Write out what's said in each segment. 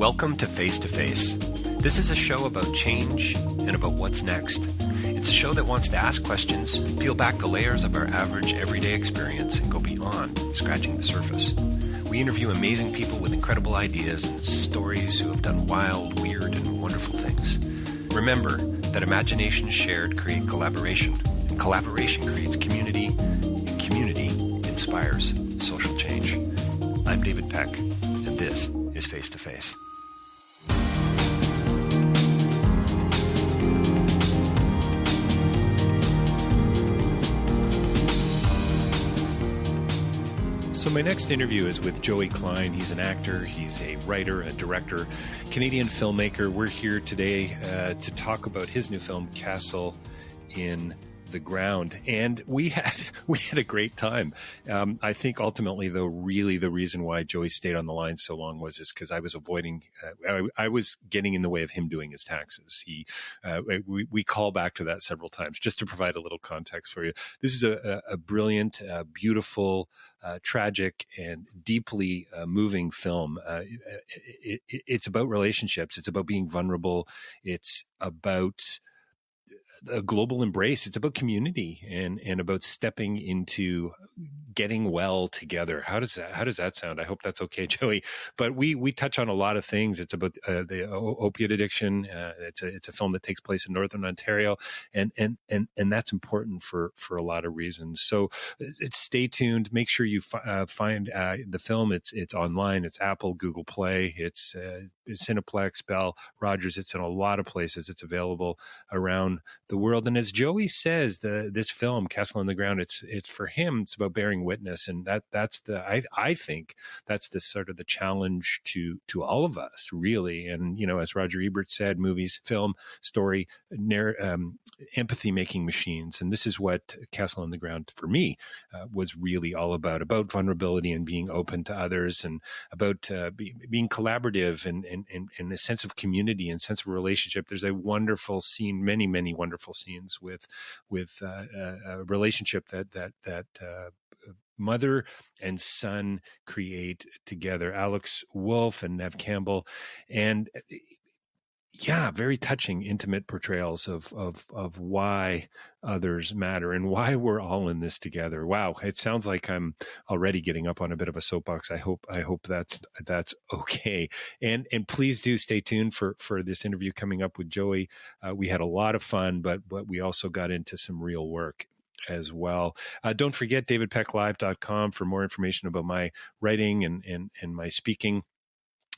Welcome to Face2Face. This is a show about change and about what's next. It's a show that wants to ask questions, peel back the layers of our average everyday experience, and go beyond scratching the surface. We interview amazing people with incredible ideas and stories who have done wild, weird, and wonderful things. Remember that imagination shared creates collaboration, and collaboration creates community, and community inspires social change. I'm David Peck, and this is Face2Face. So my next interview is with Joey Klein. He's an actor, he's a writer, a director, Canadian filmmaker. We're here today to talk about his new film, Castle in the Ground. And we had a great time. I think ultimately, though, really the reason why Joey stayed on the line so long was just because I was avoiding, I was getting in the way of him doing his taxes. We call back to that several times just to provide a little context for you. This is a brilliant, beautiful, tragic and deeply moving film. It's about relationships. It's about being vulnerable. It's about a global embrace. It's about community and about stepping into getting well together. How does that sound? I hope that's okay, Joey. But we touch on a lot of things. It's about the opiate addiction. It's a film that takes place in Northern Ontario, and that's important for a lot of reasons. So stay tuned. Make sure you find the film. It's online. It's Apple, Google Play. It's Cineplex, Bell, Rogers. It's in a lot of places. It's available around the world. And as Joey says, this film, Castle in the Ground, it's for him. It's about bearing witness, and I think that's the sort of the challenge to all of us, really. And as Roger Ebert said, movies, film, story, empathy making machines. And this is what Castle in the Ground for me was really all about vulnerability and being open to others, and about being collaborative and a sense of community and sense of relationship. There's a wonderful scene, many wonderful scenes with a relationship that mother and son create together, Alex Wolff and Neve Campbell, and very touching, intimate portrayals of why others matter and why we're all in this together. Wow, it sounds like I'm already getting up on a bit of a soapbox. I hope that's okay. And please do stay tuned for this interview coming up with Joey. We had a lot of fun, but we also got into some real work as well. Don't forget davidpecklive.com for more information about my writing and my speaking.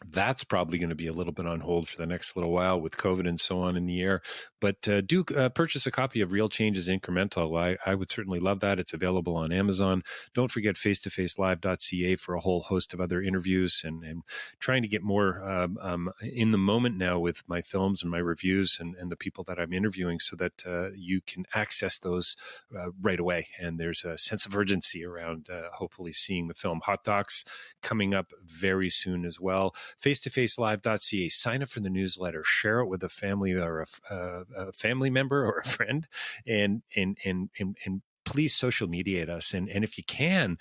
That's probably going to be a little bit on hold for the next little while with COVID and so on in the air. But do purchase a copy of Real Change is Incremental. I would certainly love that. It's available on Amazon. Don't forget face2facelive.ca for a whole host of other interviews and trying to get more in the moment now with my films and my reviews and the people that I'm interviewing, so that you can access those right away. And there's a sense of urgency around hopefully seeing the film. Hot Docs coming up very soon as well. Face2facelive.ca. Sign up for the newsletter. Share it with a family or a family member or a friend, and please social mediate us. And if you can,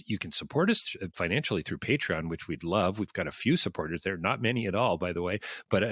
you can support us financially through Patreon, which we'd love. We've got a few supporters there, not many at all, by the way, but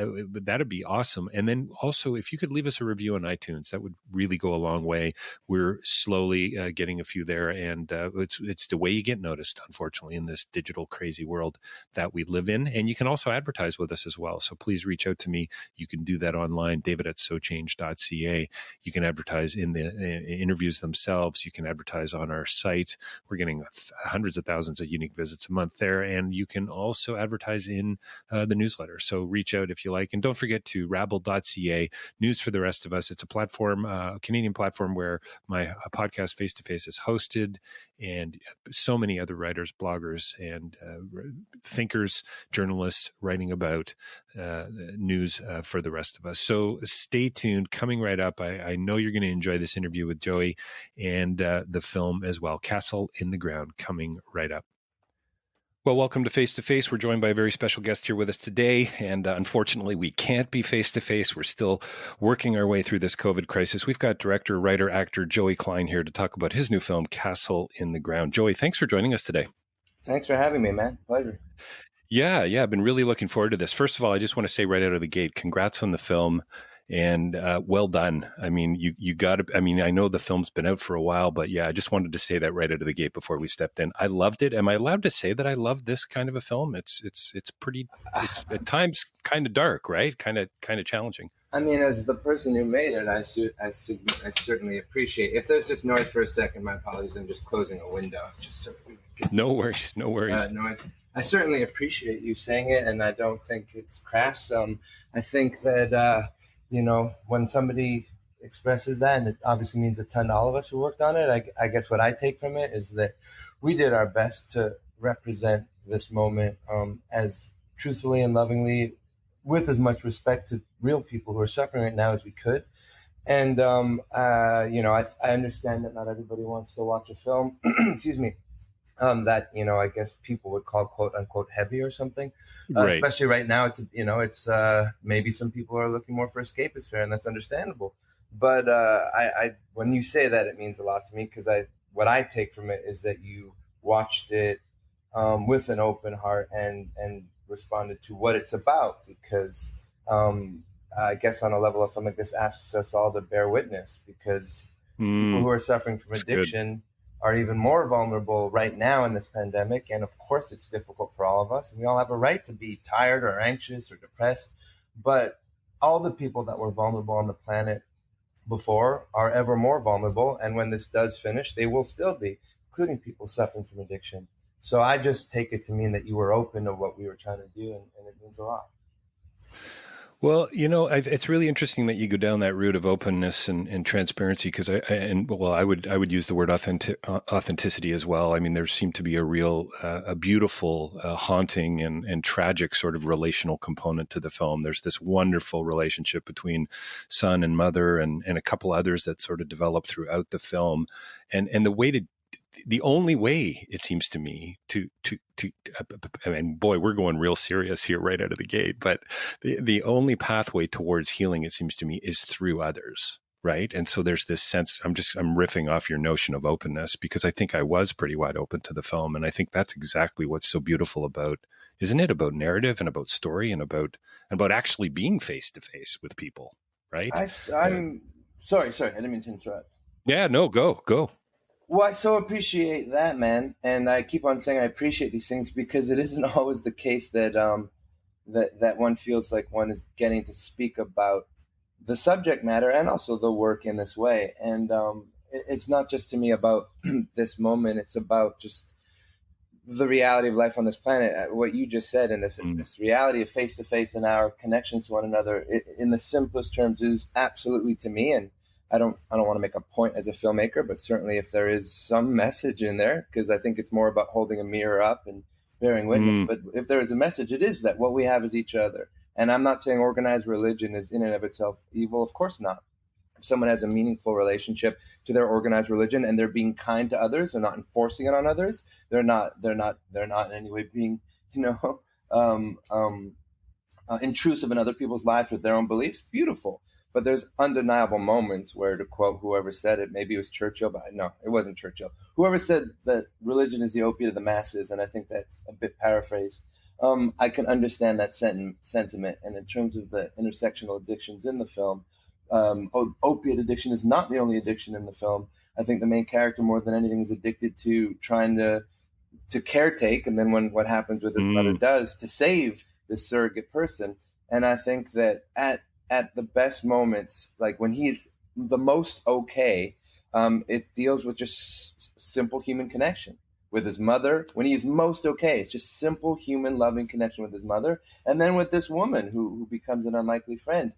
that'd be awesome. And then also, if you could leave us a review on iTunes, that would really go a long way. We're slowly getting a few there, and it's the way you get noticed, unfortunately, in this digital crazy world that we live in. And you can also advertise with us as well. So please reach out to me. You can do that online, david@sochange.ca. You can advertise in the interviews themselves. You can advertise on our site. We're getting hundreds of thousands of unique visits a month there. And you can also advertise in the newsletter. So reach out if you like. And don't forget to rabble.ca, News for the Rest of Us. It's a platform, a Canadian platform where my podcast Face2Face is hosted, and so many other writers, bloggers, and thinkers, journalists writing about news for the rest of us. So stay tuned. Coming right up, I know you're going to enjoy this interview with Joey and the film as well. Castle in the Ground coming right up. Well, welcome to Face2Face. We're joined by a very special guest here with us today, and unfortunately, we can't be face-to-face. We're still working our way through this COVID crisis. We've got director, writer, actor Joey Klein here to talk about his new film, Castle in the Ground. Joey, thanks for joining us today. Thanks for having me, man. Pleasure. Yeah, I've been really looking forward to this. First of all, I just want to say right out of the gate, congrats on the film, and well done. I mean, you got to. I mean, I know the film's been out for a while, but yeah, I just wanted to say that right out of the gate before we stepped in. I loved it. Am I allowed to say that I love this kind of a film? It's pretty. It's at times kind of dark, right? Kind of challenging. I mean, as the person who made it, I certainly appreciate. If there's just noise for a second, my apologies. I'm just closing a window. Just so we can, No worries. noise. I certainly appreciate you saying it, and I don't think it's crass. I think that when somebody expresses that, and it obviously means a ton to all of us who worked on it. I guess what I take from it is that we did our best to represent this moment as truthfully and lovingly, with as much respect to real people who are suffering right now as we could. And, I understand that not everybody wants to watch a film, excuse me, that, I guess people would call quote unquote heavy or something. Right. Especially right now, it's maybe some people are looking more for escapist fare, and that's understandable. But when you say that, it means a lot to me, because what I take from it is that you watched it with an open heart and responded to what it's about, because I guess on a level of something like this asks us all to bear witness, because people who are suffering from addiction are even more vulnerable right now in this pandemic. And of course it's difficult for all of us, and we all have a right to be tired or anxious or depressed, but all the people that were vulnerable on the planet before are ever more vulnerable, and when this does finish, they will still be, including people suffering from addiction. So I just take it to mean that you were open to what we were trying to do, and it means a lot. Well, it's really interesting that you go down that route of openness and transparency, because I would use the word authenticity as well. I mean, there seemed to be a beautiful, haunting and tragic sort of relational component to the film. There's this wonderful relationship between son and mother, and a couple others that sort of develop throughout the film, and the only way, it seems to me, I mean, boy, we're going real serious here right out of the gate, but the only pathway towards healing, it seems to me, is through others, right? And so there's this sense, I'm riffing off your notion of openness, because I think I was pretty wide open to the film, and I think that's exactly what's so beautiful about, isn't it, about narrative and about story and about actually being face to face with people, right? I'm sorry, I didn't mean to interrupt. Yeah, no, go. Well, I so appreciate that, man. And I keep on saying I appreciate these things, because it isn't always the case that that one feels like one is getting to speak about the subject matter and also the work in this way. And it's not just to me about this moment. It's about just the reality of life on this planet. What you just said, and this reality of face-to-face and our connections to one another, in the simplest terms, is absolutely, to me, and I don't want to make a point as a filmmaker, but certainly if there is some message in there, because I think it's more about holding a mirror up and bearing witness. But if there is a message, it is that what we have is each other. And I'm not saying organized religion is in and of itself evil. Of course not. If someone has a meaningful relationship to their organized religion and they're being kind to others, they're not enforcing it on others, they're not in any way being, intrusive in other people's lives with their own beliefs, beautiful. But there's undeniable moments where, to quote whoever said it, maybe it was Churchill, but no, it wasn't Churchill. Whoever said that religion is the opiate of the masses, and I think that's a bit paraphrased. I can understand that sentiment. And in terms of the intersectional addictions in the film, opiate addiction is not the only addiction in the film. I think the main character, more than anything, is addicted to trying to caretake, and then when what happens with his mother does, to save this surrogate person. And I think that at the best moments, like when he's the most okay, it deals with just simple human connection with his mother. When he is most okay, it's just simple human loving connection with his mother. And then with this woman who becomes an unlikely friend.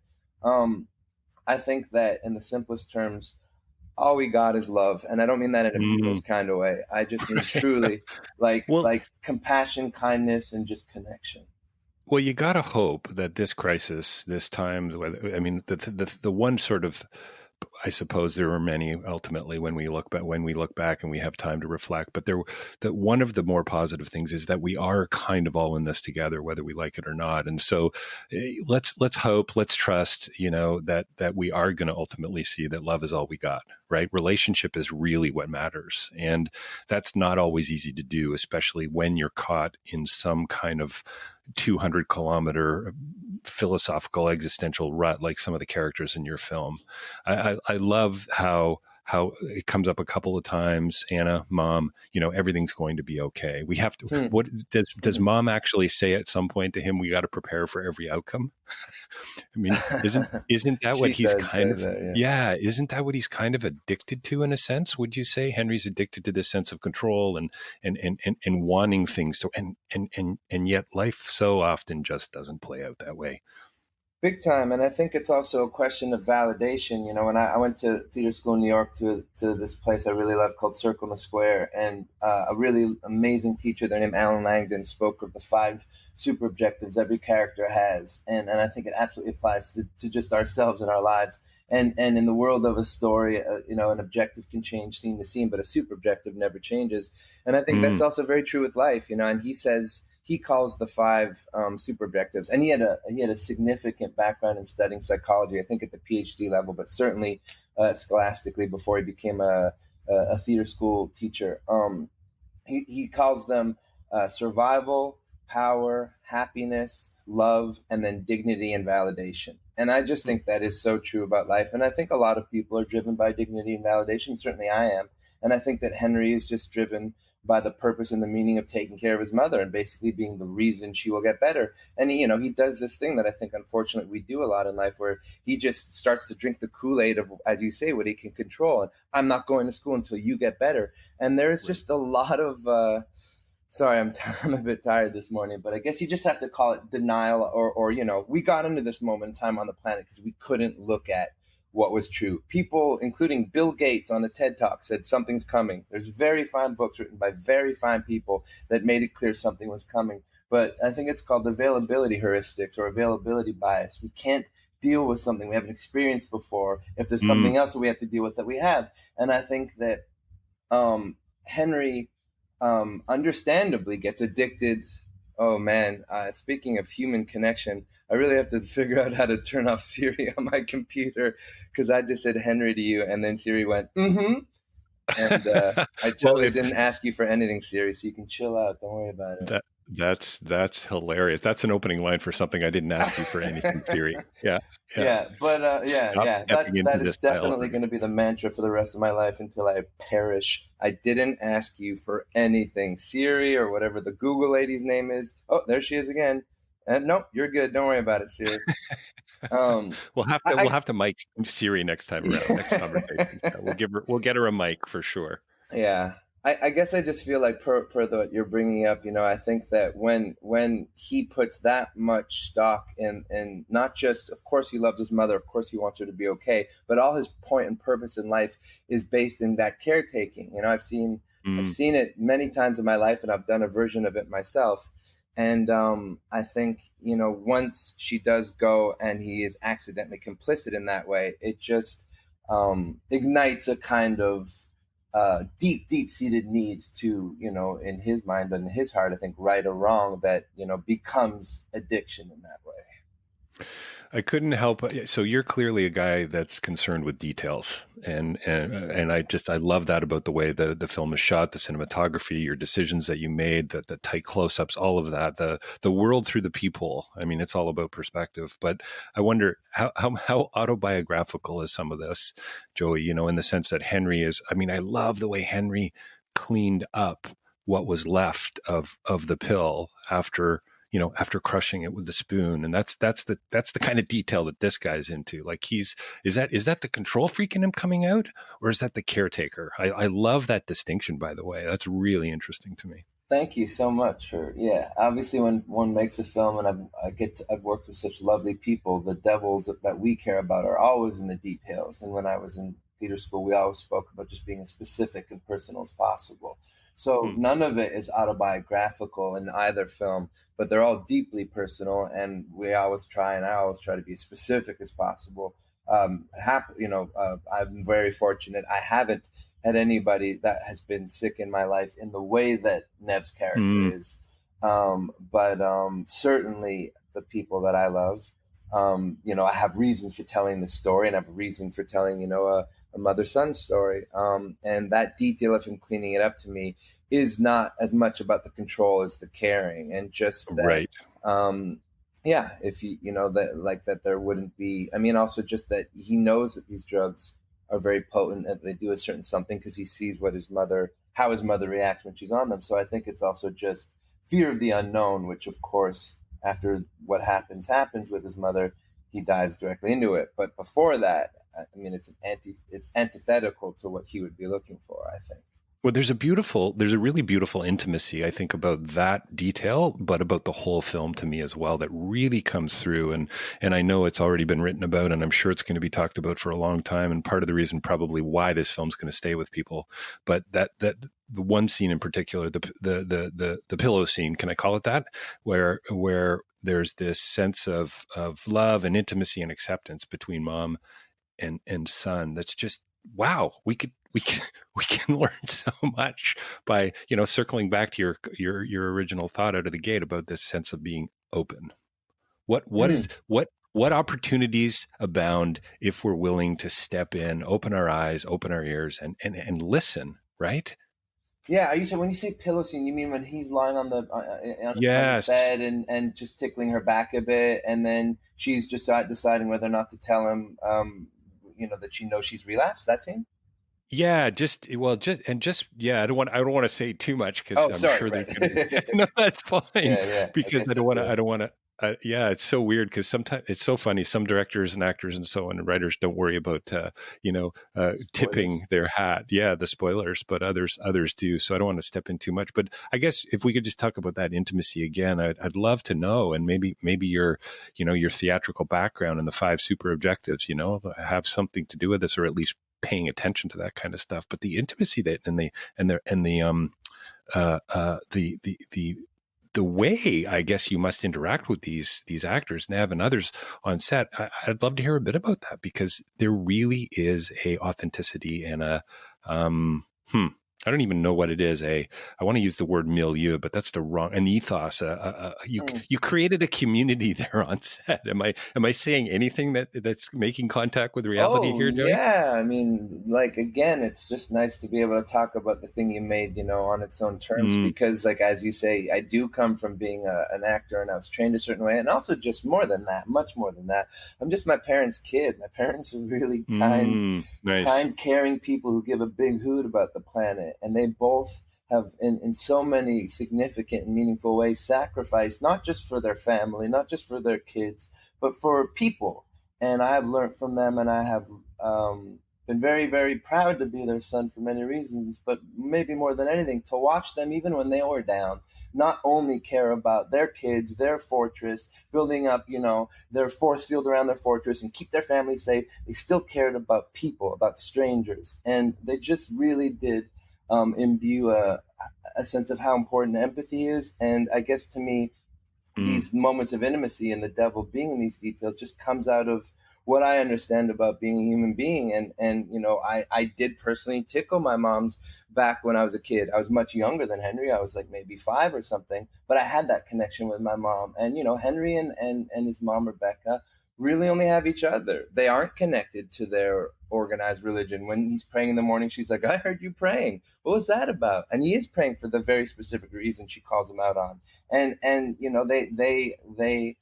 I think that in the simplest terms, all we got is love. And I don't mean that in a Beatles kind of way. I just mean truly like compassion, kindness, and just connection. Well, you got to hope that this crisis, this time, I mean, the one sort of I suppose there are many ultimately when we look back and we have time to reflect. But that one of the more positive things is that we are kind of all in this together, whether we like it or not. And so let's hope, let's trust, that we are going to ultimately see that love is all we got, right? Relationship is really what matters. And that's not always easy to do, especially when you're caught in some kind of 200-kilometer philosophical existential rut like some of the characters in your film. I love how it comes up a couple of times. Anna, Mom, everything's going to be okay. We have to. What does Mom actually say at some point to him? We got to prepare for every outcome. I mean, isn't that what he's kind of? That, yeah, isn't that what he's kind of addicted to in a sense? Would you say Henry's addicted to this sense of control and wanting things to and yet life so often just doesn't play out that way. Big time. And I think it's also a question of validation. When I went to theater school in New York to this place I really love called Circle in the Square, and a really amazing teacher there named Alan Langdon spoke of the 5 super objectives every character has. And I think it absolutely applies to just ourselves and our lives. And in the world of a story, an objective can change scene to scene, but a super objective never changes. And I think that's also very true with life, and he calls the 5 super objectives, and he had a significant background in studying psychology, I think at the PhD level, but certainly scholastically before he became a theater school teacher. He calls them survival, power, happiness, love, and then dignity and validation. And I just think that is so true about life. And I think a lot of people are driven by dignity and validation. Certainly I am. And I think that Henry is just driven by the purpose and the meaning of taking care of his mother and basically being the reason she will get better. And he does this thing that I think, unfortunately, we do a lot in life where he just starts to drink the Kool-Aid of, as you say, what he can control. And I'm not going to school until you get better. And there is just a lot of, sorry, I'm a bit tired this morning, but I guess you just have to call it denial or we got into this moment in time on the planet because we couldn't look at what was true. People, including Bill Gates on a TED Talk, said something's coming. There's very fine books written by very fine people that made it clear something was coming. But I think it's called availability heuristics or availability bias. We can't deal with something we haven't experienced before if there's something else that we have to deal with that we have. And I think that Henry understandably gets addicted. Oh man, speaking of human connection, I really have to figure out how to turn off Siri on my computer because I just said Henry to you and then Siri went, And I totally didn't ask you for anything, Siri, so you can chill out. Don't worry about it. That's hilarious. That's an opening line for something I didn't ask you for anything, Siri. Yeah. But that is definitely going to be the mantra for the rest of my life until I perish. I didn't ask you for anything, Siri, or whatever the Google lady's name is. Oh, there she is again. And nope, you're good. Don't worry about it, Siri. We'll have to mic Siri next time around. Next conversation, we'll get her a mic for sure. Yeah. I guess I just feel like per what you're bringing up, I think that when he puts that much stock in not just, of course, he loves his mother, of course, he wants her to be okay, but all his point and purpose in life is based in that caretaking. I've seen it many times in my life, and I've done a version of it myself. And I think, once she does go and he is accidentally complicit in that way, it just ignites a kind of deep-seated need to, in his mind and in his heart, I think, right or wrong, that, becomes addiction in that way. I couldn't help. So you're clearly a guy that's concerned with details, and I love that about the way the film is shot, the cinematography, your decisions that you made, the tight close-ups, all of that, the world through the peephole. I mean, it's all about perspective. But I wonder how autobiographical is some of this, Joey? In the sense that Henry is. I mean, I love the way Henry cleaned up what was left of the pill after crushing it with the spoon. And that's the kind of detail that this guy's into. Like is that the control freak in him coming out, or is that the caretaker? I love that distinction, by the way. That's really interesting to me. Thank you so much obviously when one makes a film, and I've worked with such lovely people, the devils that we care about are always in the details. And when I was in theater school, we always spoke about just being as specific and personal as possible. So none of it is autobiographical in either film, but they're all deeply personal, and I always try to be as specific as possible. I'm very fortunate. I haven't had anybody that has been sick in my life in the way that Neve's character is. But certainly the people that I love, I have reasons for telling this story, and I have a reason for telling, a mother-son story. And that detail of him cleaning it up to me is not as much about the control as the caring, and just that, Right. if that there wouldn't be, I mean, also just that he knows that these drugs are very potent and they do a certain something because he sees how his mother reacts when she's on them. So I think it's also just fear of the unknown, which of course, after what happens with his mother, he dives directly into it. But before that, I mean, it's antithetical to what he would be looking for, I think. Well, there's a really beautiful intimacy, I think, about that detail, but about the whole film to me as well, that really comes through. And I know it's already been written about, and I'm sure it's going to be talked about for a long time. And part of the reason probably why this film's going to stay with people, but that the one scene in particular, the pillow scene, can I call it that? Where there's this sense of love and intimacy and acceptance between mom and son. That's just, wow. We can learn so much by, circling back to your original thought out of the gate about this sense of being open. What opportunities abound if we're willing to step in, open our eyes, open our ears, and listen, right? Yeah, when you say pillow scene, you mean when he's lying on the Yes. bed and just tickling her back a bit, and then she's just deciding whether or not to tell him, that she knows she's relapsed. That scene. Yeah, I don't want to say too much because I'm sure right. they're going to. No, that's fine. Yeah. Because I don't want to. It's so weird because sometimes it's so funny. Some directors and actors and so on and writers don't worry about tipping their hat. Yeah, the spoilers, but others do. So I don't want to step in too much. But I guess if we could just talk about that intimacy again, I'd love to know. And maybe your theatrical background and the 5 super objectives, have something to do with this, or at least paying attention to that kind of stuff. But the intimacy that the way I guess you must interact with these actors, Neve and others on set, I'd love to hear a bit about that, because there really is a authenticity and I don't even know what it is. I want to use the word milieu, but that's an ethos. You created a community there on set. Am I saying anything that's making contact with reality here, Joey? Yeah. I mean, again, it's just nice to be able to talk about the thing you made, on its own terms, because as you say, I do come from being an actor, and I was trained a certain way. And also just more than that, much more than that, I'm just my parents' kid. My parents are really kind, caring people who give a big hoot about the planet. And they both have, in so many significant and meaningful ways, sacrificed not just for their family, not just for their kids, but for people. And I have learned from them, and I have been very, very proud to be their son for many reasons, but maybe more than anything, to watch them, even when they were down, not only care about their kids, their fortress, building up, their force field around their fortress and keep their family safe. They still cared about people, about strangers. And they just really did imbue a sense of how important empathy is. And I guess to me, these moments of intimacy and the devil being in these details just comes out of what I understand about being a human being. And I did personally tickle my mom's back when I was a kid. I was much younger than Henry. I was maybe 5 or something, but I had that connection with my mom. And, Henry and his mom, Rebecca, really only have each other. They aren't connected to their organized religion. When he's praying in the morning, she's like, I heard you praying. What was that about? And he is praying for the very specific reason she calls him out on. And they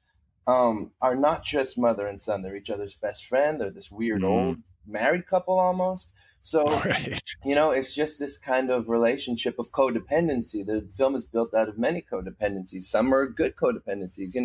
are not just mother and son. They're each other's best friend. They're this weird old married couple almost. So, it's just this kind of relationship of codependency. The film is built out of many codependencies. Some are good codependencies,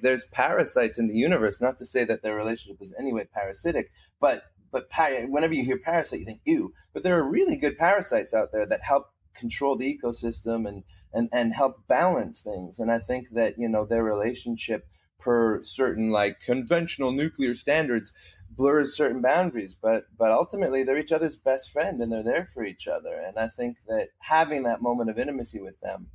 there's parasites in the universe. Not to say that their relationship is anyway parasitic, but whenever you hear parasite, you think, ew. But there are really good parasites out there that help control the ecosystem and help balance things. And I think that, their relationship, per certain conventional nuclear standards, blurs certain boundaries, but ultimately they're each other's best friend, and they're there for each other. And I think that having that moment of intimacy with them,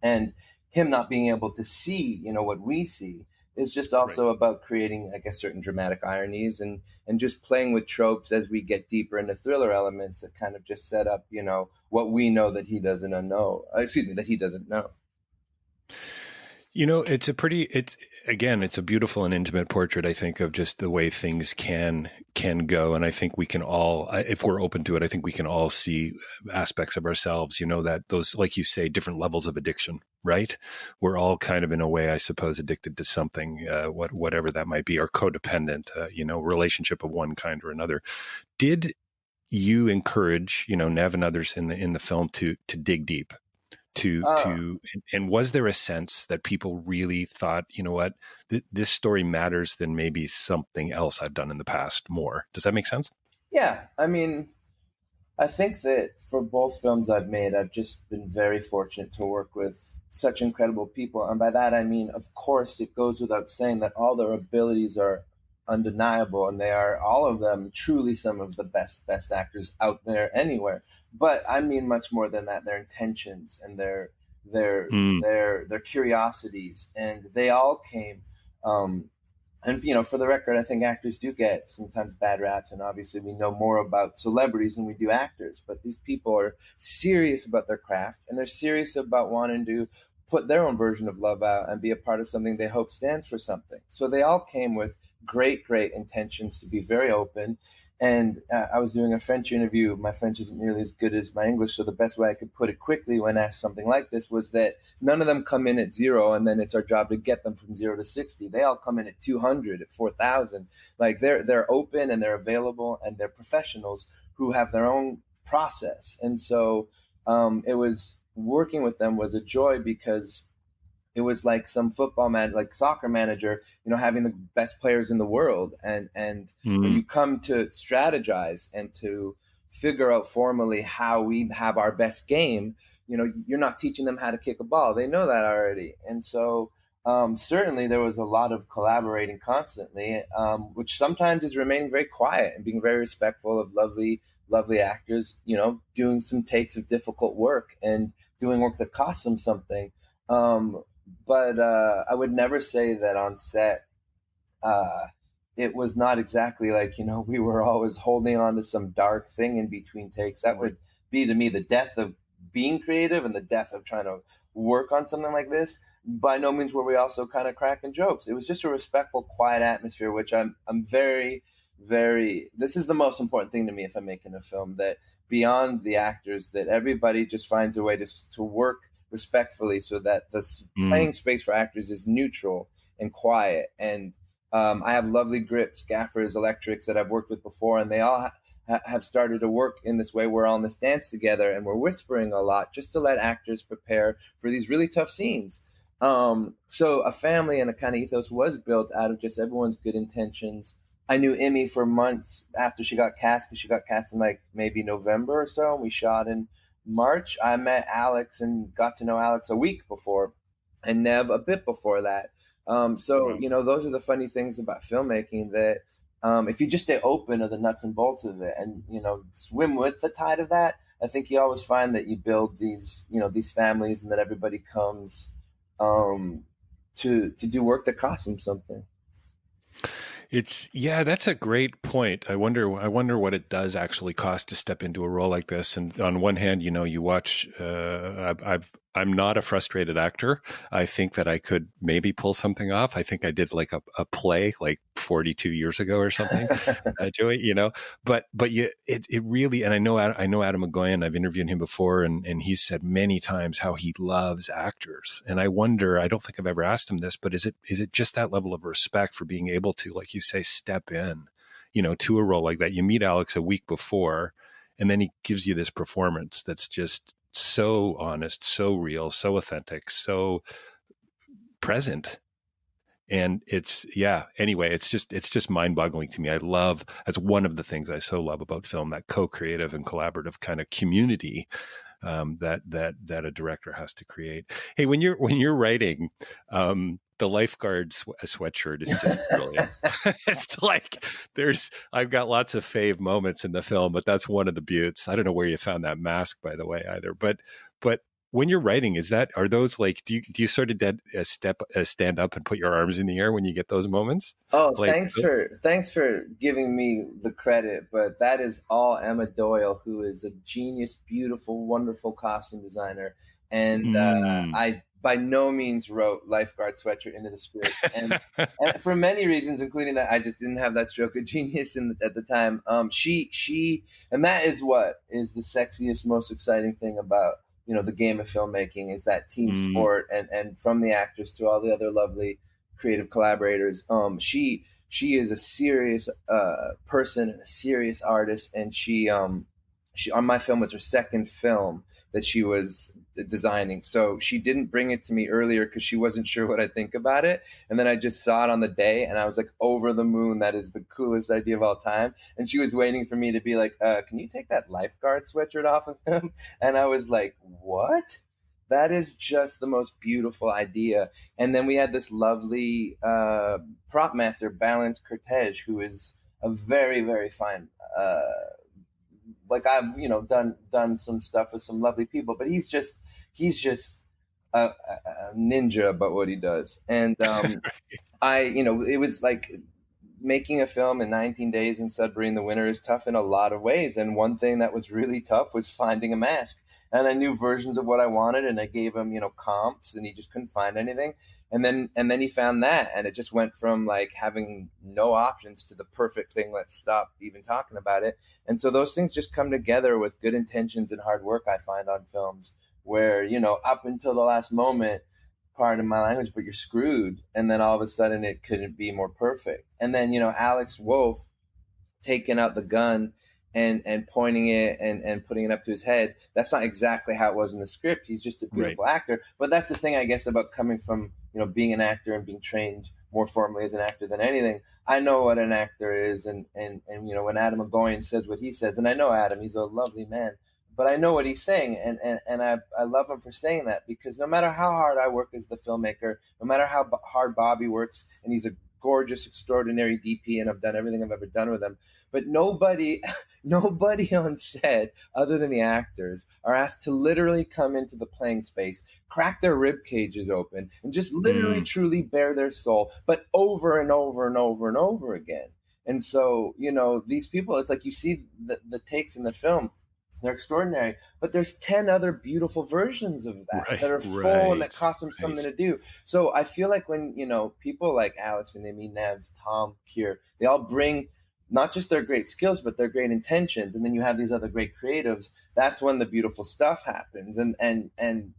and him not being able to see, what we see, is just also about creating, I guess, certain dramatic ironies and just playing with tropes as we get deeper into thriller elements that kind of just set up, what we know that he doesn't know. That he doesn't know. It's a beautiful and intimate portrait, I think, of just the way things can go. And I think we can all, if we're open to it, I think we can all see aspects of ourselves, that those, like you say, different levels of addiction, right? We're all kind of, in a way, I suppose, addicted to something, whatever that might be, or codependent, relationship of one kind or another. Did you encourage, Neve and others in the film to dig deep? And was there a sense that people really thought, what, this story matters than maybe something else I've done in the past more? Does that make sense? Yeah. I mean, I think that for both films I've made, I've just been very fortunate to work with such incredible people. And by that, I mean, of course, it goes without saying that all their abilities are undeniable, and they are, all of them, truly some of the best actors out there anywhere. But I mean much more than that. Their intentions and their curiosities, and they all came. And for the record, I think actors do get sometimes bad raps, and obviously we know more about celebrities than we do actors. But these people are serious about their craft, and they're serious about wanting to put their own version of love out and be a part of something they hope stands for something. So they all came with great intentions to be very open. And I was doing a French interview. My French isn't nearly as good as my English, so the best way I could put it quickly when asked something like this was that none of them come in at 0, and then it's our job to get them from 0 to 60. They all come in at 200, at 4,000. Like they're open and they're available, and they're professionals who have their own process. And so it was, working with them was a joy, because it was like some soccer manager, having the best players in the world. And when you come to strategize and to figure out formally how we have our best game, you're not teaching them how to kick a ball. They know that already. And so certainly there was a lot of collaborating constantly, which sometimes is remaining very quiet and being very respectful of lovely actors, doing some takes of difficult work and doing work that costs them something. But I would never say that on set it was not exactly like, we were always holding on to some dark thing in between takes. That would be, to me, the death of being creative and the death of trying to work on something like this. By no means were we also kind of cracking jokes. It was just a respectful, quiet atmosphere, which I'm very, very, this is the most important thing to me if I'm making a film, that beyond the actors, that everybody just finds a way to work respectfully, so that the playing space for actors is neutral and quiet. And I have lovely grips, gaffers, electrics that I've worked with before, and they all have started to work in this way. We're all in this dance together, and we're whispering a lot just to let actors prepare for these really tough scenes. So a family and a kind of ethos was built out of just everyone's good intentions. I knew Imi for months after she got cast, because she got cast in like maybe November or so, and we shot in March. I met Alex and got to know Alex a week before, and Neve a bit before that. Those are the funny things about filmmaking, that if you just stay open to the nuts and bolts of it and, swim with the tide of that, I think you always find that you build these families, and that everybody comes to do work that costs them something. That's a great point. I wonder what it does actually cost to step into a role like this. And on one hand, you watch, I'm not a frustrated actor. I think that I could maybe pull something off. I think I did like a play like 42 years ago or something, Joey, but it really, and I know Adam McGoyan, I've interviewed him before, and he's said many times how he loves actors. And I wonder, I don't think I've ever asked him this, but is it just that level of respect for being able to, like you say, step in, to a role like that? You meet Alex a week before, and then he gives you this performance that's just so honest, so real, so authentic, so present. And it's just mind-boggling to me. That's one of the things I so love about film, that co-creative and collaborative kind of community that a director has to create. Hey, when you're writing, the lifeguard sweatshirt is just brilliant. It's like I've got lots of fave moments in the film, but that's one of the beauts. I don't know where you found that mask, by the way, either. But When you're writing, are those like, do you sort of stand up and put your arms in the air when you get those moments? Oh, Like, thanks for giving me the credit, but that is all Emma Doyle, who is a genius, beautiful, wonderful costume designer, and I by no means wrote lifeguard sweatshirt into the script, and for many reasons, including that I just didn't have that stroke of genius at the time. She and that is what is the sexiest, most exciting thing about the game of filmmaking is that team sport, and from the actors to all the other lovely creative collaborators. She is a serious person and a serious artist, and she on my film was her second film that she was designing. So she didn't bring it to me earlier because she wasn't sure what I'd think about it. And then I just saw it on the day and I was like over the moon. That is the coolest idea of all time. And she was waiting for me to be like, can you take that lifeguard sweatshirt off of him? And I was like, what? That is just the most beautiful idea. And then we had this lovely prop master, Balint Cortege, who is a very, very fine like I've done some stuff with some lovely people, but he's just a ninja about what he does. And it was like making a film in 19 days in Sudbury in the winter is tough in a lot of ways. And one thing that was really tough was finding a mask. And I knew versions of what I wanted, and I gave him comps, and he just couldn't find anything. And then he found that, and it just went from like having no options to the perfect thing. Let's stop even talking about it. And so those things just come together with good intentions and hard work, I find, on films where, up until the last moment, pardon my language, but you're screwed. And then all of a sudden it couldn't be more perfect. And then, Alex Wolff taking out the gun and pointing it and putting it up to his head. That's not exactly how it was in the script. He's just a beautiful actor. But that's the thing, I guess, about coming from, being an actor and being trained more formally as an actor than anything. I know what an actor is. And when Adam McGowan says what he says, and I know Adam, he's a lovely man, but I know what he's saying. And I love him for saying that, because no matter how hard I work as the filmmaker, no matter how hard Bobby works, and he's a gorgeous, extraordinary DP, and I've done everything I've ever done with him, but nobody on set other than the actors are asked to literally come into the playing space, crack their rib cages open, and just literally truly bare their soul, but over and over and over and over again. And so, these people, it's like you see the takes in the film, they're extraordinary, but there's 10 other beautiful versions of that that are full and that cost them something to do. So I feel like when, people like Alex and Amy, Neve, Tom, Kier, they all bring not just their great skills, but their great intentions. And then you have these other great creatives. That's when the beautiful stuff happens. And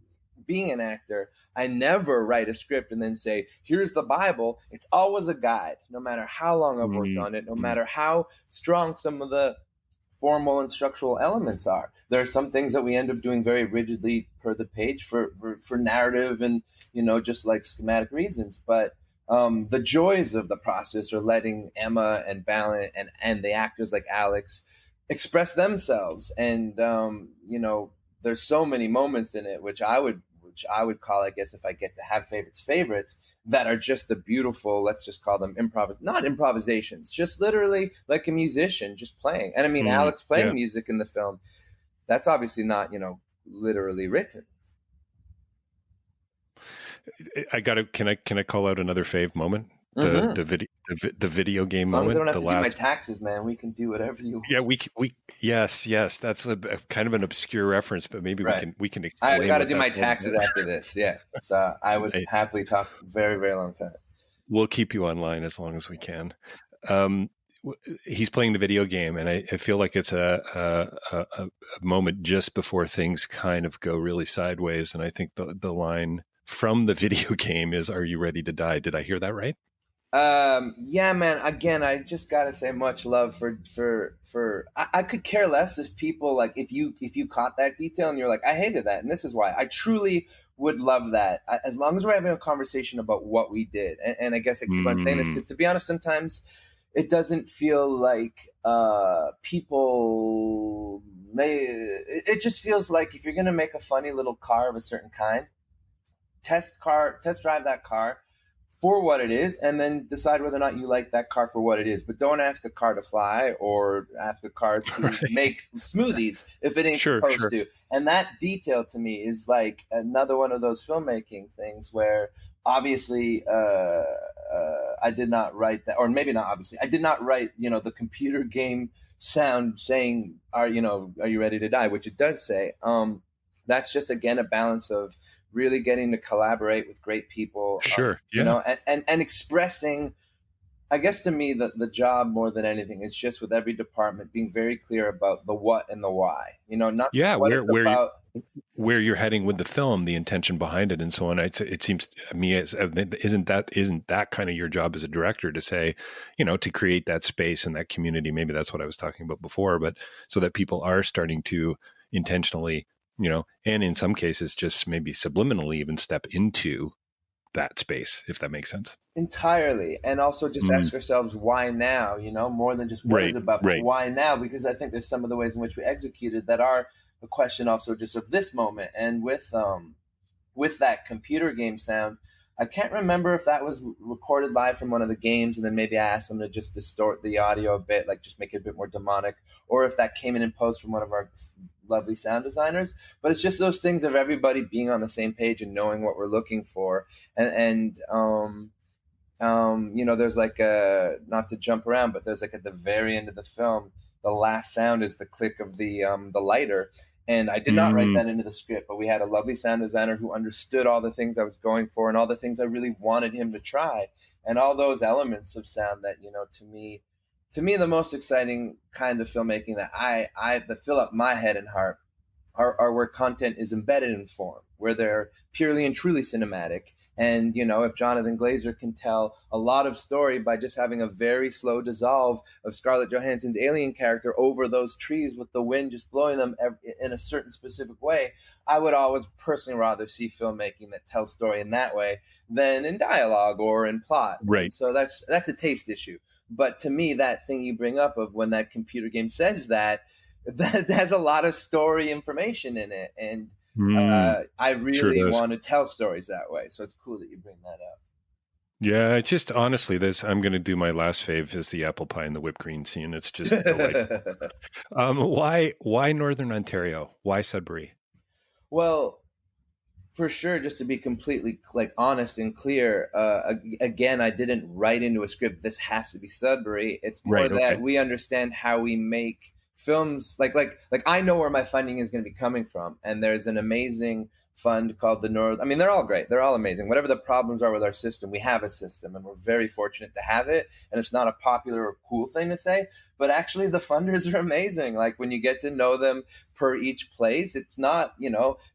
being an actor, I never write a script and then say, here's the Bible. It's always a guide, no matter how long I've worked on it, no matter how strong some of the formal and structural elements are. There are some things that we end up doing very rigidly per the page for narrative and, just like schematic reasons. But the joys of the process are letting Emma and Balint and the actors like Alex express themselves. And, there's so many moments in it, which I would call, I guess, if I get to have favorites, that are just the beautiful, let's just call them not improvisations, just literally like a musician just playing. And I mean, Alex playing music in the film, that's obviously not, literally written. Can I call out another fave moment? The video game moment. As long as I don't have to do my taxes, man, we can do whatever you want. Yeah, yes. That's a kind of an obscure reference, but maybe we can explain. I got to do my taxes after this. Yeah, so I would happily talk very, very long time. We'll keep you online as long as we can. He's playing the video game, and I feel like it's a moment just before things kind of go really sideways. And I think the line from the video game is, "Are you ready to die?" Did I hear that right? Yeah, man. Again, I just gotta say, much love for. I could care less if people like if you caught that detail and you're like, I hated that, and this is why. I truly would love that, as long as we're having a conversation about what we did. And I guess I keep on saying this because, to be honest, sometimes it doesn't feel like people may. It just feels like if you're gonna make a funny little car of a certain kind, test drive that car for what it is, and then decide whether or not you like that car for what it is. But don't ask a car to fly or ask a car to Right. make smoothies if it ain't Sure, supposed sure. to. And that detail to me is like another one of those filmmaking things where obviously I did not write that, or maybe not obviously, I did not write, the computer game sound saying, are you ready to die? Which it does say. That's just, again, a balance of really getting to collaborate with great people, Sure. Yeah. and expressing, I guess to me, the job more than anything is just with every department being very clear about the what and the why, not Yeah. what it's about. Where you're heading with the film, the intention behind it, and so on. It seems to me isn't that kind of your job as a director to say, to create that space and that community. Maybe that's what I was talking about before, but so that people are starting to intentionally, and in some cases just maybe subliminally even step into that space, if that makes sense. Entirely. And also just ask ourselves why now, more than just what Right, it's about, but right. why now? Because I think there's some of the ways in which we executed that are a question also just of this moment. And with that computer game sound, I can't remember if that was recorded live from one of the games, and then maybe I asked them to just distort the audio a bit, like just make it a bit more demonic, or if that came in post from one of our lovely sound designers. But it's just those things of everybody being on the same page and knowing what we're looking for. And there's like not to jump around, but there's like at the very end of the film, the last sound is the click of the lighter. And I did not write that into the script, but we had a lovely sound designer who understood all the things I was going for and all the things I really wanted him to try, and all those elements of sound that, to me, the most exciting kind of filmmaking that fill up my head and heart are where content is embedded in form, where they're purely and truly cinematic. And, if Jonathan Glazer can tell a lot of story by just having a very slow dissolve of Scarlett Johansson's alien character over those trees with the wind just blowing them in a certain specific way, I would always personally rather see filmmaking that tells story in that way than in dialogue or in plot. Right. And so that's a taste issue. But to me, that thing you bring up of when that computer game says that has a lot of story information in it. And I really want to tell stories that way. So it's cool that you bring that up. Yeah, it's just honestly, I'm going to do my last fave is the apple pie and the whipped cream scene. It's just delightful. Why Northern Ontario? Why Sudbury? Well, for sure, just to be completely honest and clear, again, I didn't write into a script, this has to be Sudbury. It's more that we understand how we make films. Like I know where my funding is going to be coming from, and there's an amazing fund called the North. I mean, they're all great. They're all amazing. Whatever the problems are with our system, we have a system, and we're very fortunate to have it. And it's not a popular or cool thing to say, but actually the funders are amazing. Like when you get to know them per each place, it's not,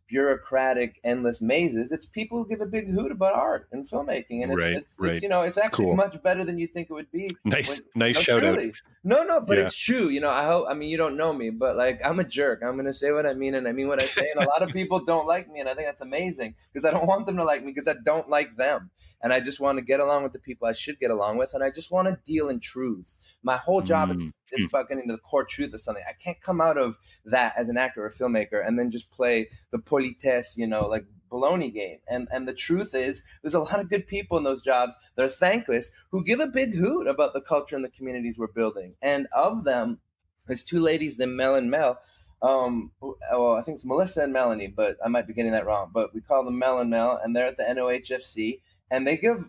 bureaucratic, endless mazes. It's people who give a big hoot about art and filmmaking, and it's actually cool. Much better than you think it would be. Nice shout out. No, but it's true. I mean, you don't know me, but I'm a jerk. I'm gonna say what I mean, and I mean what I say. And a lot of people don't like me, and I think that's amazing because I don't want them to like me because I don't like them, and I just want to get along with the people I should get along with, and I just want to deal in truths. My whole job is about getting to the core truth of something. I can't come out of that as an actor or a filmmaker and then just play the politesse, baloney game. And the truth is, there's a lot of good people in those jobs that are thankless who give a big hoot about the culture and the communities we're building. And of them, there's two ladies named Mel and Mel. I think it's Melissa and Melanie, but I might be getting that wrong. But we call them Mel and Mel, and they're at the NOHFC, and they give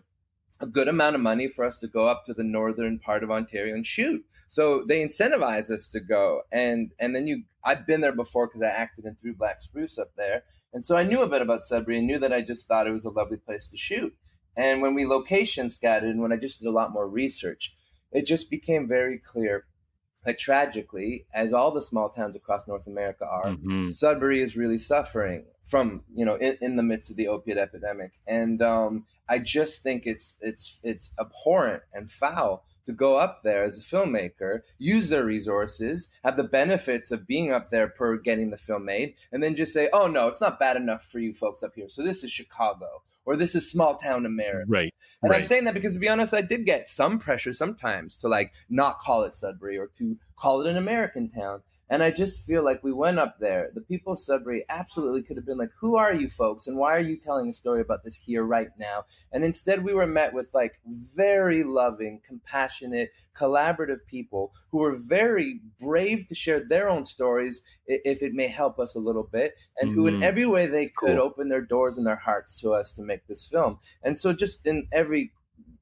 a good amount of money for us to go up to the northern part of Ontario and shoot. So they incentivize us to go. And then I've been there before because I acted in Through Black Spruce up there. And so I knew a bit about Sudbury and knew that I just thought it was a lovely place to shoot. And when we location scattered and when I just did a lot more research, it just became very clear that tragically, as all the small towns across North America are, Sudbury is really suffering from, in the midst of the opiate epidemic. And I just think it's abhorrent and foul to go up there as a filmmaker, use their resources, have the benefits of being up there per getting the film made, and then just say, oh, no, it's not bad enough for you folks up here. So this is Chicago, or this is small town America. Right. And I'm saying that because, to be honest, I did get some pressure sometimes to not call it Sudbury or to call it an American town. And I just feel like we went up there. The people of Sudbury absolutely could have been like, who are you folks? And why are you telling a story about this here right now? And instead we were met with like very loving, compassionate, collaborative people who were very brave to share their own stories if it may help us a little bit, and who in every way they could open their doors and their hearts to us to make this film. And so just in every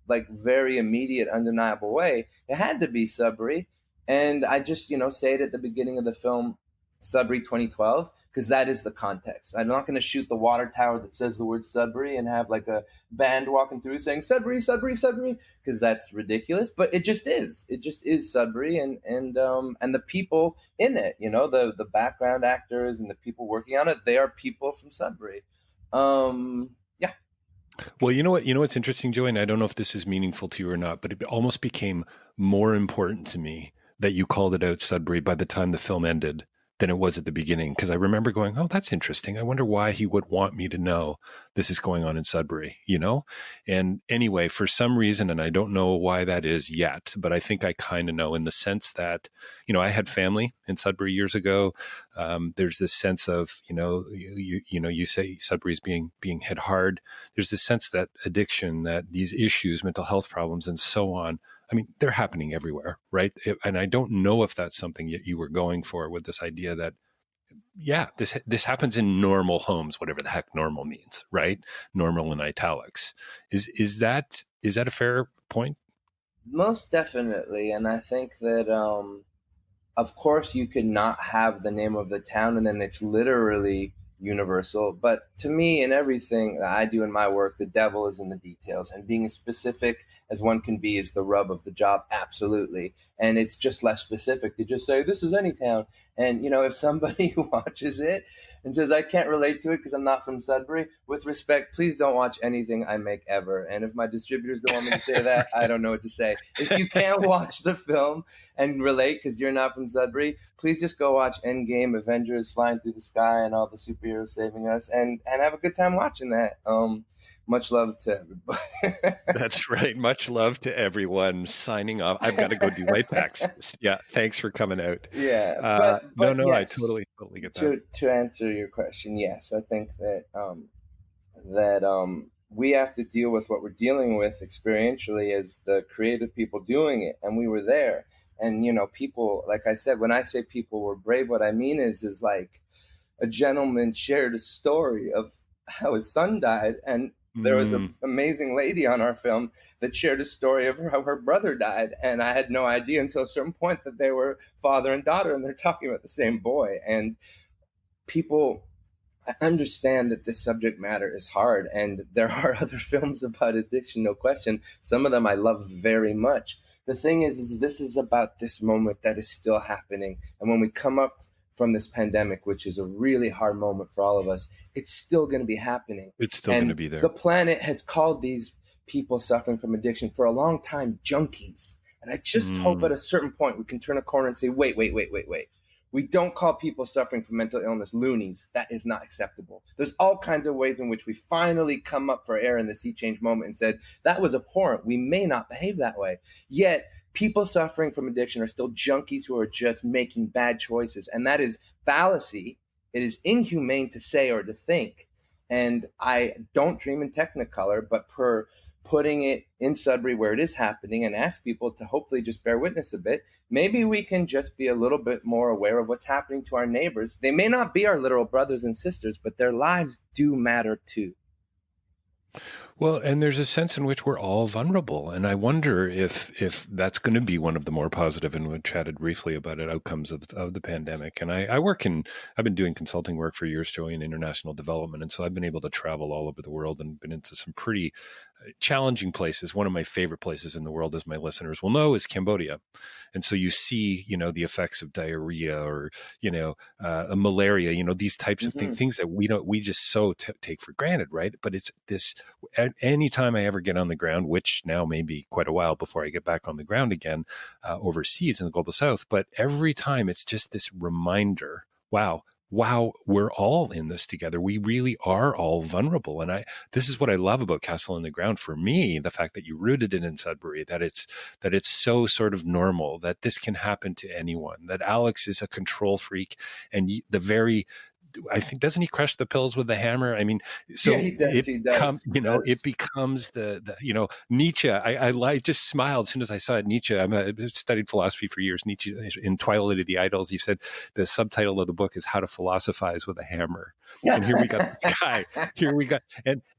like very immediate, undeniable way, it had to be Sudbury. And I just, say it at the beginning of the film, Sudbury 2012, because that is the context. I'm not going to shoot the water tower that says the word Sudbury and have like a band walking through saying Sudbury, Sudbury, Sudbury, because that's ridiculous. But it just is. It just is Sudbury, and the people in it, the background actors and the people working on it, they are people from Sudbury. Yeah. Well, you know what's interesting, Joey, and I don't know if this is meaningful to you or not, but it almost became more important to me that you called it out Sudbury by the time the film ended than it was at the beginning. Because I remember going, oh, that's interesting. I wonder why he would want me to know this is going on in Sudbury, And anyway, for some reason, and I don't know why that is yet, but I think I kind of know, in the sense that, I had family in Sudbury years ago. There's this sense of, you say Sudbury's being hit hard. There's this sense that addiction, that these issues, mental health problems, and so on, I mean, they're happening everywhere, right? And I don't know if that's something you were going for with this idea that, yeah, this happens in normal homes, whatever the heck normal means, right? Normal in italics. Is that a fair point? Most definitely. And I think that, of course, you could not have the name of the town and then it's literally universal. But to me, in everything that I do in my work, the devil is in the details. And being as specific as one can be is the rub of the job, absolutely. And it's just less specific to just say, this is any town. And, if somebody watches it and says, I can't relate to it because I'm not from Sudbury, with respect, please don't watch anything I make ever. And if my distributors don't want me to say that, I don't know what to say. If you can't watch the film and relate because you're not from Sudbury, please just go watch Endgame, Avengers flying through the sky and all the superheroes saving us, and have a good time watching that. Much love to everybody. That's right. Much love to everyone. Signing off. I've got to go do my taxes. Yeah. Thanks for coming out. Yeah. But no, yes, I totally get that. To answer your question, yes, I think that we have to deal with what we're dealing with experientially as the creative people doing it, and we were there. And people, like I said, when I say people were brave, what I mean is like a gentleman shared a story of how his son died, and there was an amazing lady on our film that shared a story of how her brother died. And I had no idea until a certain point that they were father and daughter, and they're talking about the same boy. And people, I understand that this subject matter is hard, and there are other films about addiction, no question. Some of them I love very much. The thing is this is about this moment that is still happening. And when we come up from this pandemic, which is a really hard moment for all of us, it's still going to be happening. It's still going to be there. The planet has called these people suffering from addiction for a long time junkies. And I just hope at a certain point we can turn a corner and say, wait. We don't call people suffering from mental illness loonies. That is not acceptable. There's all kinds of ways in which we finally come up for air in the sea change moment and said, that was abhorrent. We may not behave that way. Yet people suffering from addiction are still junkies who are just making bad choices. And that is fallacy. It is inhumane to say or to think. And I don't dream in Technicolor, but per putting it in Sudbury where it is happening, and ask people to hopefully just bear witness a bit, maybe we can just be a little bit more aware of what's happening to our neighbors. They may not be our literal brothers and sisters, but their lives do matter too. Well, and there's a sense in which we're all vulnerable. And I wonder if that's going to be one of the more positive, and we chatted briefly about it, outcomes of the pandemic. And I've been doing consulting work for years, Joey, in international development. And so I've been able to travel all over the world and been into some pretty challenging places. One of my favorite places in the world, as my listeners will know, is Cambodia. And so you see, the effects of diarrhea or, malaria, these types of things that we just so take for granted, right? But it's this, anytime I ever get on the ground, which now may be quite a while before I get back on the ground again, overseas in the global south, but every time it's just this reminder, wow, wow, we're all in this together. We really are all vulnerable. And this is what I love about Castle on the Ground. For me, the fact that you rooted it in Sudbury, that it's so sort of normal, that this can happen to anyone, that Alex is a control freak. And I think, doesn't he crush the pills with the hammer? I mean, so yeah, he does. He does. It becomes Nietzsche. I just smiled as soon as I saw it. Nietzsche. I studied philosophy for years. Nietzsche, in Twilight of the Idols, he said the subtitle of the book is How to Philosophize with a Hammer. And here we got this guy.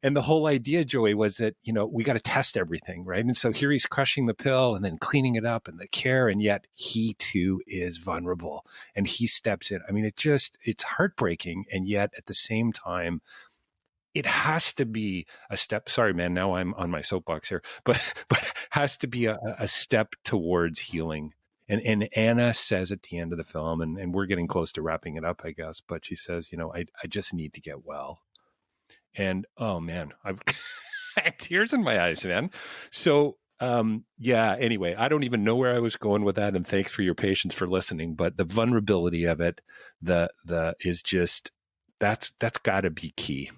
And the whole idea, Joey, was that, we got to test everything, right? And so here he's crushing the pill and then cleaning it up and the care, and yet he too is vulnerable and he steps in. I mean, it's heartbreaking, and yet at the same time, it has to be a step. Sorry, man, now I'm on my soapbox here, but has to be a step towards healing. And Anna says at the end of the film, and we're getting close to wrapping it up, I guess, but she says, I just need to get well. And oh man, I've tears in my eyes, man. So anyway, I don't even know where I was going with that. And thanks for your patience for listening, but the vulnerability of it, is just, that's gotta be key.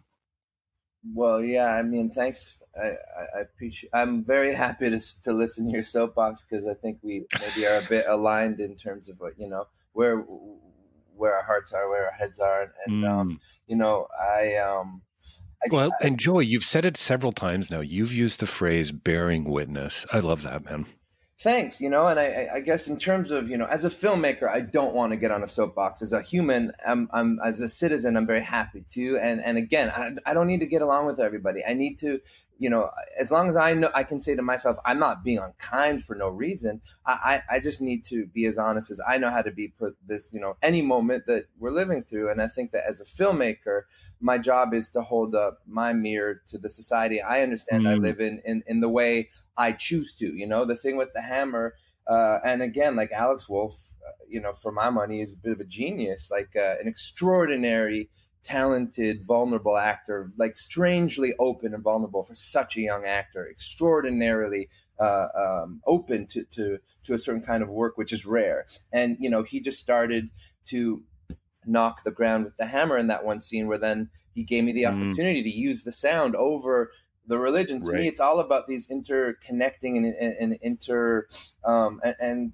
Well, yeah, I mean, thanks. I appreciate. I'm very happy to listen to your soapbox, because I think we maybe are a bit aligned in terms of what, where our hearts are, where our heads are, and and Joey, you've said it several times now. You've used the phrase "bearing witness." I love that, man. Thanks. And I guess in terms of, as a filmmaker, I don't want to get on a soapbox. As a human, I'm as a citizen, I'm very happy to. And again, I don't need to get along with everybody. I need to, as long as I know, I can say to myself, I'm not being unkind for no reason. I just need to be as honest as I know how to be for this, any moment that we're living through. And I think that as a filmmaker, my job is to hold up my mirror to the society I understand I live in the way I choose to. The thing with the hammer, and again, like Alex Wolff, for my money, is a bit of a genius, like an extraordinary, talented, vulnerable actor, like strangely open and vulnerable for such a young actor, extraordinarily open to a certain kind of work, which is rare. And, he just started to knock the ground with the hammer in that one scene, where then he gave me the opportunity to use the sound over the religion. To me, it's all about these interconnecting and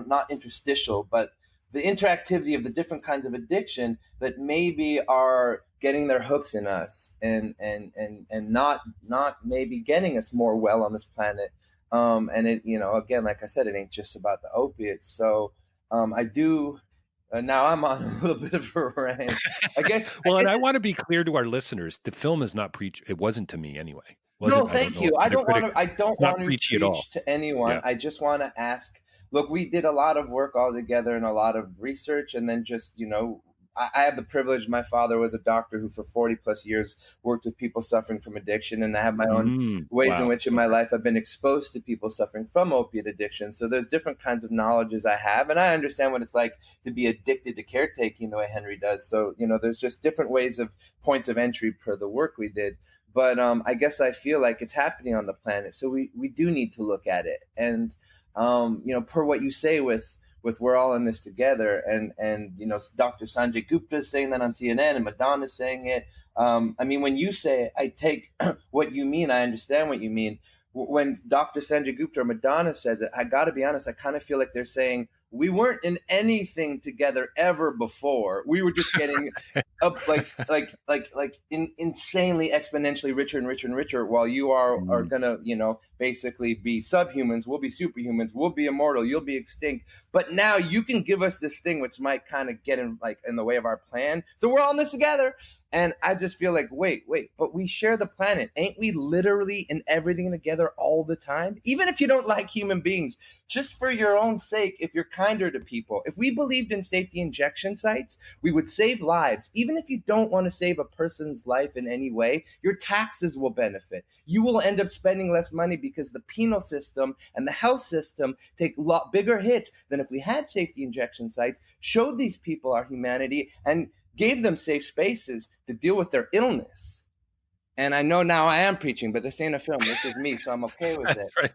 not interstitial, but the interactivity of the different kinds of addiction that maybe are getting their hooks in us and not maybe getting us more well on this planet. And it, again, like I said, it ain't just about the opiates. So I do. Now I'm on a little bit of a rant, I guess. And I want to be clear to our listeners: the film is not preach. It wasn't to me anyway. Thank you. I don't want to preach to anyone. Yeah. I just want to ask. Look, we did a lot of work all together and a lot of research, and then just I have the privilege. My father was a doctor who for 40 plus years worked with people suffering from addiction. And I have my own ways in which in my life I've been exposed to people suffering from opiate addiction. So there's different kinds of knowledges I have. And I understand what it's like to be addicted to caretaking the way Henry does. So, there's just different ways of points of entry per the work we did. But I guess I feel like it's happening on the planet. So we do need to look at it. And, per what you say with we're all in this together, and Dr. Sanjay Gupta is saying that on CNN, and Madonna is saying it. I mean, when you say it, I take what you mean. I understand what you mean. When Dr. Sanjay Gupta or Madonna says it, I got to be honest, I kind of feel like they're saying we weren't in anything together ever before. We were just getting up insanely exponentially richer and richer and richer, while you are gonna, basically be subhumans. We'll be superhumans. We'll be immortal. You'll be extinct. But now you can give us this thing which might kind of get in the way of our plan. So we're all in this together. And I just feel like, wait, but we share the planet. Ain't we literally in everything together all the time? Even if you don't like human beings, just for your own sake, if you're kinder to people. If we believed in safety injection sites, we would save lives. Even if you don't want to save a person's life in any way, your taxes will benefit. You will end up spending less money because the penal system and the health system take a lot bigger hits than if we had safety injection sites, showed these people our humanity, and gave them safe spaces to deal with their illness. And I know now I am preaching, but this ain't a film. This is me, so I'm okay with it. Right.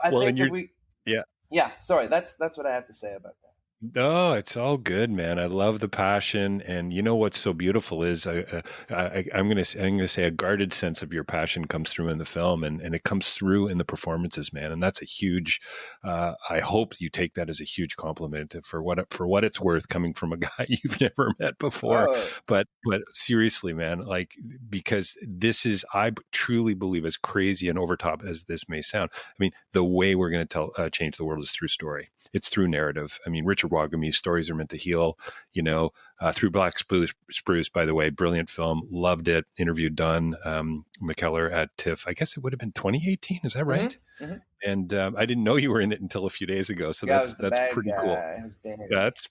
I think if we... Yeah. Yeah, sorry. That's what I have to say about that. Oh, it's all good, man. I love the passion, and you know what's so beautiful is I'm gonna say a guarded sense of your passion comes through in the film, and it comes through in the performances, man. And that's a huge. I hope you take that as a huge compliment for what it's worth, coming from a guy you've never met before. Oh, But seriously, man, like, because this is, I truly believe, as crazy and overtop as this may sound, I mean, the way we're going to change the world is through story. It's through narrative. I mean, Richard Wagame's stories are meant to heal, through Black Spruce, by the way, brilliant film. Loved it. Interview done. McKellar at TIFF. I guess it would have been 2018. Is that right? Mm-hmm. Mm-hmm. And I didn't know you were in it until a few days ago. So Yeah, I that's was the bad pretty guy. cool. That's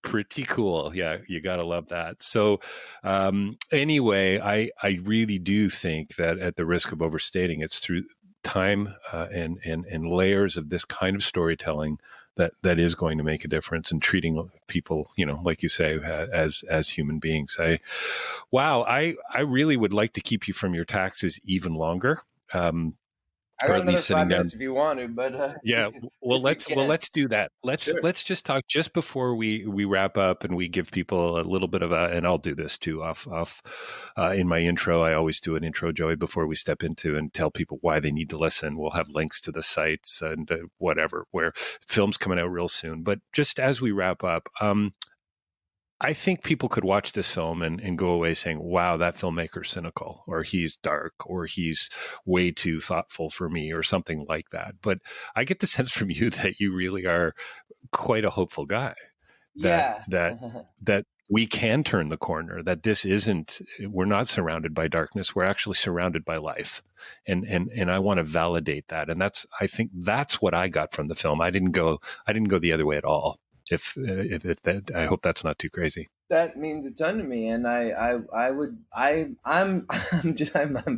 pretty cool. Yeah, you got to love that. So anyway, I really do think that, at the risk of overstating, it's through time and layers of this kind of storytelling that is going to make a difference in treating people, like you say, as human beings. I really would like to keep you from your taxes even longer. I got another 5 minutes if you want to, but yeah. Well, let's do that. Let's just talk just before we wrap up, and we give people a little bit of and I'll do this too off in my intro. I always do an intro, Joey, before we step into and tell people why they need to listen. We'll have links to the sites and whatever, where film's coming out real soon. But just as we wrap up, I think people could watch this film and go away saying, wow, that filmmaker's cynical, or he's dark, or he's way too thoughtful for me, or something like that. But I get the sense from you that you really are quite a hopeful guy. That we can turn the corner, that we're not surrounded by darkness. We're actually surrounded by life. And I want to validate that. And I think that's what I got from the film. I didn't go the other way at all. If that, I hope that's not too crazy. That means a ton to me, and I'm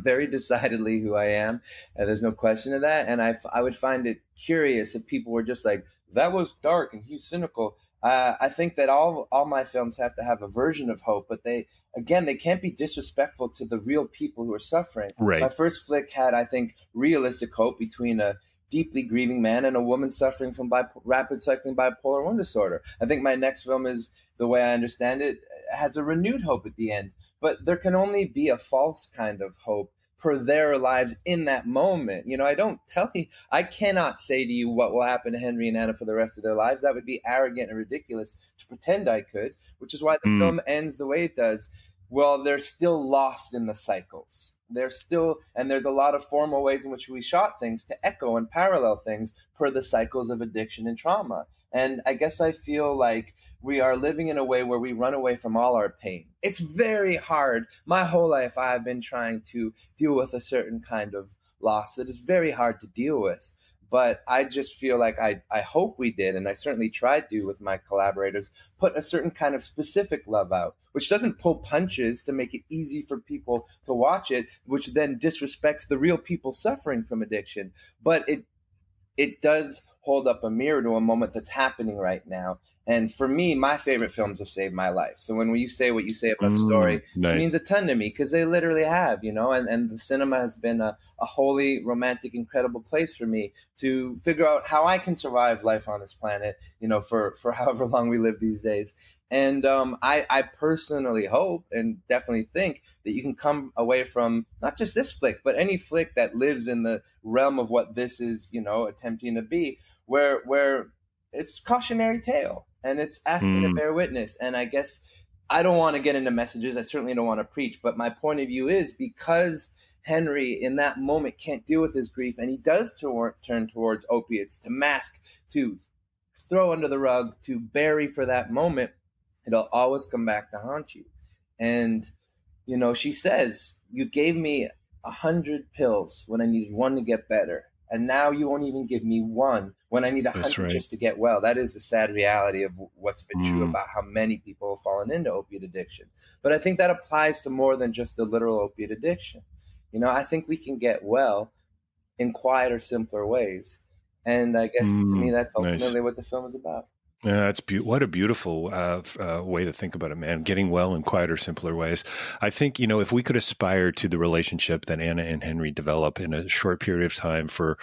very decidedly who I am, and there's no question of that. And I would find it curious if people were just like, that was dark and he's cynical. I think that all my films have to have a version of hope, but they can't be disrespectful to the real people who are suffering. Right. My first flick had, I think, realistic hope between a deeply grieving man and a woman suffering from rapid cycling bipolar 1 disorder. I think my next film is, the way I understand it, has a renewed hope at the end. But there can only be a false kind of hope for their lives in that moment. I cannot say to you what will happen to Henry and Anna for the rest of their lives. That would be arrogant and ridiculous to pretend I could, which is why the film ends the way it does. Well, they're still lost in the cycles. There's a lot of formal ways in which we shot things to echo and parallel things per the cycles of addiction and trauma. And I guess I feel like we are living in a way where we run away from all our pain. It's very hard. My whole life I've been trying to deal with a certain kind of loss that is very hard to deal with. But I just feel like I hope we did, and I certainly tried to with my collaborators, put a certain kind of specific love out, which doesn't pull punches to make it easy for people to watch it, which then disrespects the real people suffering from addiction. But it does hold up a mirror to a moment that's happening right now. And for me, my favorite films have saved my life. So when you say what you say about story, nice. It means a ton to me, because they literally have, and the cinema has been a holy, romantic, incredible place for me to figure out how I can survive life on this planet, for however long we live these days. And I personally hope and definitely think that you can come away from not just this flick, but any flick that lives in the realm of what this is, attempting to be, where it's cautionary tale and it's asking to bear witness. And I guess I don't want to get into messages. I certainly don't want to preach. But my point of view is, because Henry in that moment can't deal with his grief, and he does turn towards opiates to mask, to throw under the rug, to bury for that moment, it'll always come back to haunt you. And, she says, you gave me 100 pills when I needed one to get better. And now you won't even give me one when I need 100 just to get well. That is the sad reality of what's been true about how many people have fallen into opiate addiction. But I think that applies to more than just the literal opiate addiction. I think we can get well in quieter, simpler ways. And I guess to me, that's ultimately what the film is about. Yeah, what a beautiful way to think about it, man. Getting well in quieter, simpler ways. I think, if we could aspire to the relationship that Anna and Henry develop in a short period of time for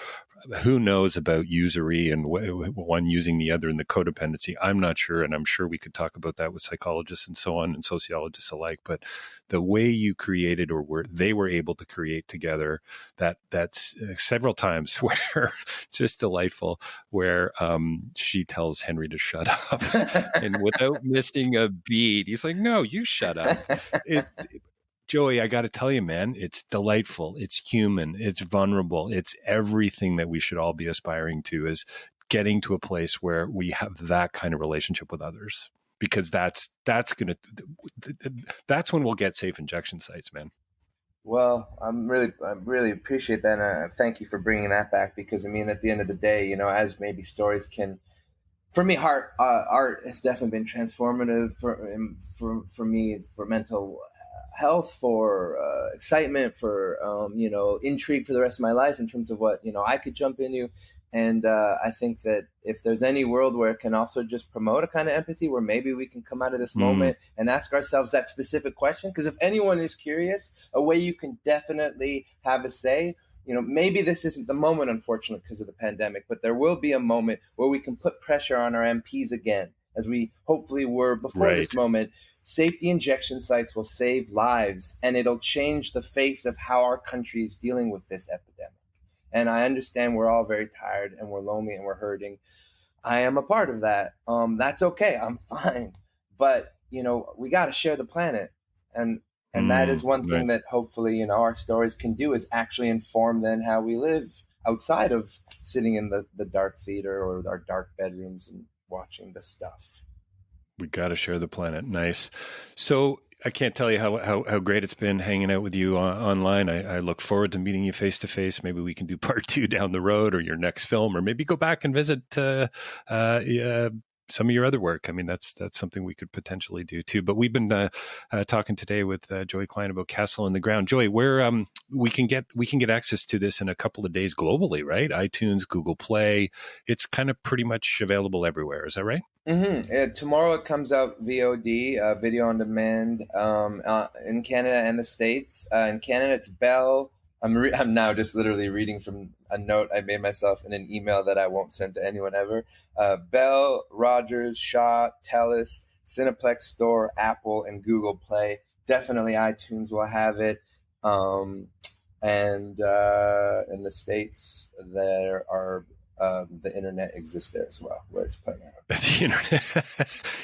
who knows about usury and one using the other and the codependency? I'm not sure. And I'm sure we could talk about that with psychologists and so on and sociologists alike. But the way you created they were able to create together, that's several times where it's just delightful, where she tells Henry to shut up and without missing a beat, he's like, no, you shut up. Joey, I got to tell you, man, it's delightful. It's human. It's vulnerable. It's everything that we should all be aspiring to, is getting to a place where we have that kind of relationship with others, because that's when we'll get safe injection sites, man. Well, I really appreciate that. And thank you for bringing that back, because I mean, at the end of the day, as maybe stories can, for me, art has definitely been transformative for me, for mental health, for excitement, for intrigue for the rest of my life in terms of what I could jump into. And I think that if there's any world where it can also just promote a kind of empathy, where maybe we can come out of this moment and ask ourselves that specific question, because if anyone is curious, a way you can definitely have a say, maybe this isn't the moment, unfortunately, because of the pandemic, but there will be a moment where we can put pressure on our MPs again, as we hopefully were before this moment. Safety injection sites will save lives, and it'll change the face of how our country is dealing with this epidemic. And I understand we're all very tired and we're lonely and we're hurting. I am a part of that. That's okay. I'm fine. But, we got to share the planet. And that is one thing that hopefully, our stories can do, is actually inform then how we live outside of sitting in the dark theater or our dark bedrooms and watching the stuff. We got to share the planet. Nice. So I can't tell you how great it's been hanging out with you online. I look forward to meeting you face to face. Maybe we can do part 2 down the road, or your next film, or maybe go back and visit some of your other work. I mean, that's something we could potentially do too. But we've been talking today with Joey Klein about Castle in the Ground. Joey, where we can get access to this in a couple of days globally, right? iTunes, Google Play. It's kind of pretty much available everywhere. Is that right? Mm-hmm. Tomorrow it comes out VOD, video on demand, in Canada and the States. In Canada, it's Bell. I'm now just literally reading from a note I made myself in an email that I won't send to anyone ever. Bell, Rogers, Shaw, Telus, Cineplex Store, Apple, and Google Play. Definitely iTunes will have it. And in the States, there are the internet exists there as well, where it's playing out. The internet,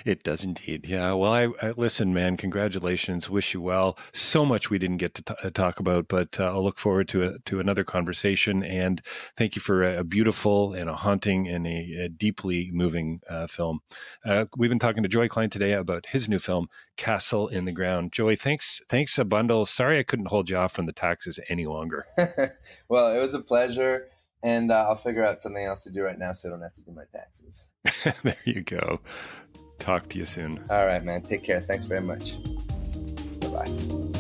it does indeed. Yeah. Well, I listen, man. Congratulations. Wish you well. So much we didn't get to talk about, but I'll look forward to another conversation. And thank you for a beautiful and a haunting and a deeply moving film. We've been talking to Joey Klein today about his new film, Castle in the Ground. Joey, thanks a bundle. Sorry I couldn't hold you off from the taxes any longer. Well, it was a pleasure. And I'll figure out something else to do right now so I don't have to do my taxes. There you go. Talk to you soon. All right, man. Take care. Thanks very much. Bye-bye.